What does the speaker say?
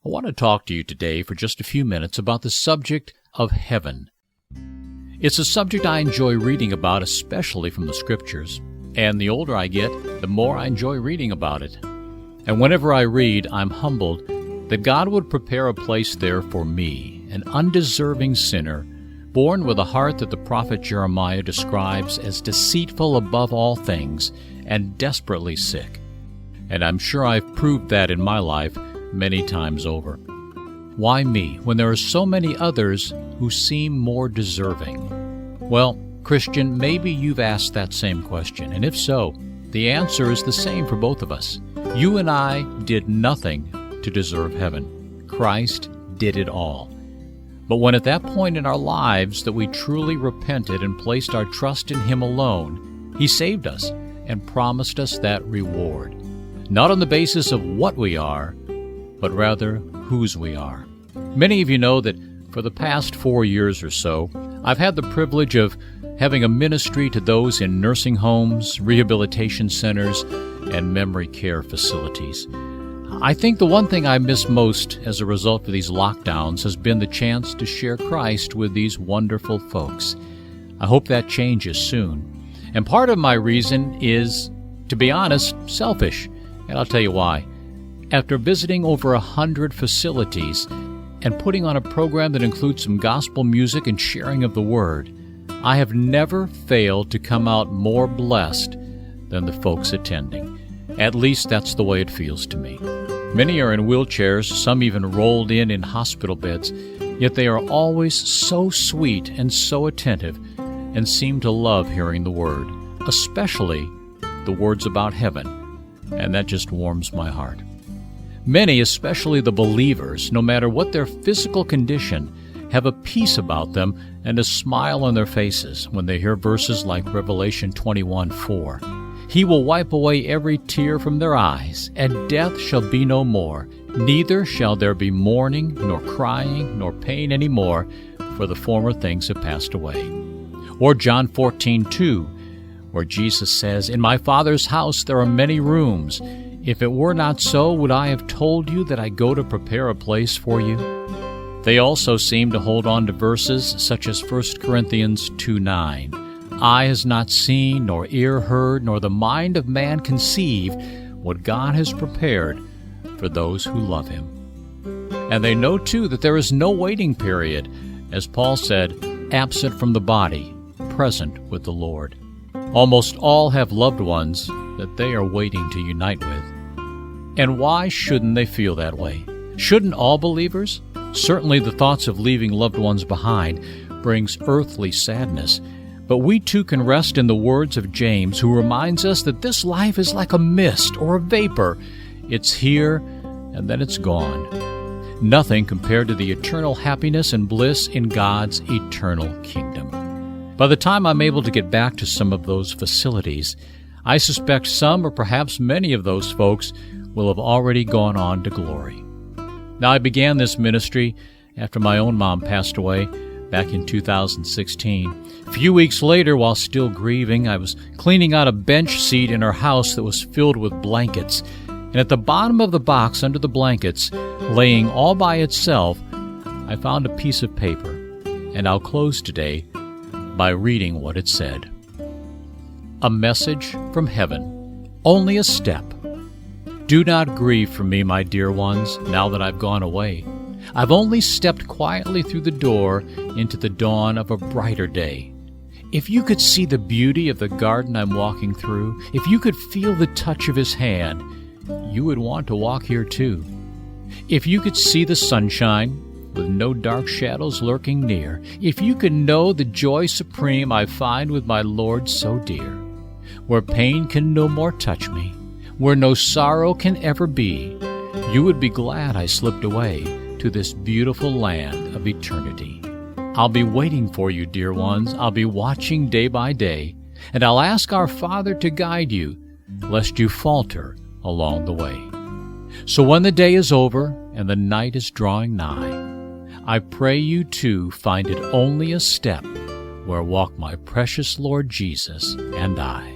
I want to talk to you today for just a few minutes about the subject of heaven. It's a subject I enjoy reading about, especially from the Scriptures, and the older I get, the more I enjoy reading about it. And whenever I read, I'm humbled that God would prepare a place there for me, an undeserving sinner, born with a heart that the prophet Jeremiah describes as deceitful above all things and desperately sick. And I'm sure I've proved that in my life many times over. Why me, when there are so many others who seem more deserving? Well, Christian, maybe you've asked that same question, and if so, the answer is the same for both of us. You and I did nothing to deserve heaven. Christ did it all. But when at that point in our lives that we truly repented and placed our trust in Him alone, He saved us and promised us that reward, not on the basis of what we are, but rather whose we are. Many of you know that for the past 4 years or so, I've had the privilege of having a ministry to those in nursing homes, rehabilitation centers, and memory care facilities. I think the one thing I miss most as a result of these lockdowns has been the chance to share Christ with these wonderful folks. I hope that changes soon. And part of my reason is, to be honest, selfish. And I'll tell you why. After visiting over 100 facilities and putting on a program that includes some gospel music and sharing of the Word, I have never failed to come out more blessed than the folks attending. At least that's the way it feels to me. Many are in wheelchairs, some even rolled in hospital beds, yet they are always so sweet and so attentive and seem to love hearing the Word, especially the words about heaven, and that just warms my heart. Many, especially the believers, no matter what their physical condition, have a peace about them and a smile on their faces when they hear verses like Revelation 21:4. He will wipe away every tear from their eyes, and death shall be no more. Neither shall there be mourning, nor crying, nor pain any more, for the former things have passed away. Or John 14:2, where Jesus says, In my Father's house there are many rooms. If it were not so, would I have told you that I go to prepare a place for you? They also seem to hold on to verses such as 1 Corinthians 2:9. Eye has not seen, nor ear heard, nor the mind of man conceived what God has prepared for those who love Him. And they know, too, that there is no waiting period, as Paul said, absent from the body, present with the Lord. Almost all have loved ones that they are waiting to unite with. And why shouldn't they feel that way? Shouldn't all believers? Certainly the thoughts of leaving loved ones behind brings earthly sadness, but we too can rest in the words of James, who reminds us that this life is like a mist or a vapor. It's here and then it's gone. Nothing compared to the eternal happiness and bliss in God's eternal kingdom. By the time I'm able to get back to some of those facilities, I suspect some or perhaps many of those folks will have already gone on to glory. Now, I began this ministry after my own mom passed away back in 2016. A few weeks later, while still grieving, I was cleaning out a bench seat in her house that was filled with blankets. And at the bottom of the box under the blankets, laying all by itself, I found a piece of paper. And I'll close today by reading what it said. A message from heaven. Only a step. Do not grieve for me, my dear ones, now that I've gone away. I've only stepped quietly through the door into the dawn of a brighter day. If you could see the beauty of the garden I'm walking through, if you could feel the touch of His hand, you would want to walk here too. If you could see the sunshine, with no dark shadows lurking near, if you could know the joy supreme I find with my Lord so dear, where pain can no more touch me, where no sorrow can ever be, you would be glad I slipped away to this beautiful land of eternity. I'll be waiting for you, dear ones. I'll be watching day by day, and I'll ask our Father to guide you, lest you falter along the way. So when the day is over and the night is drawing nigh, I pray you too find it only a step where walk my precious Lord Jesus and I.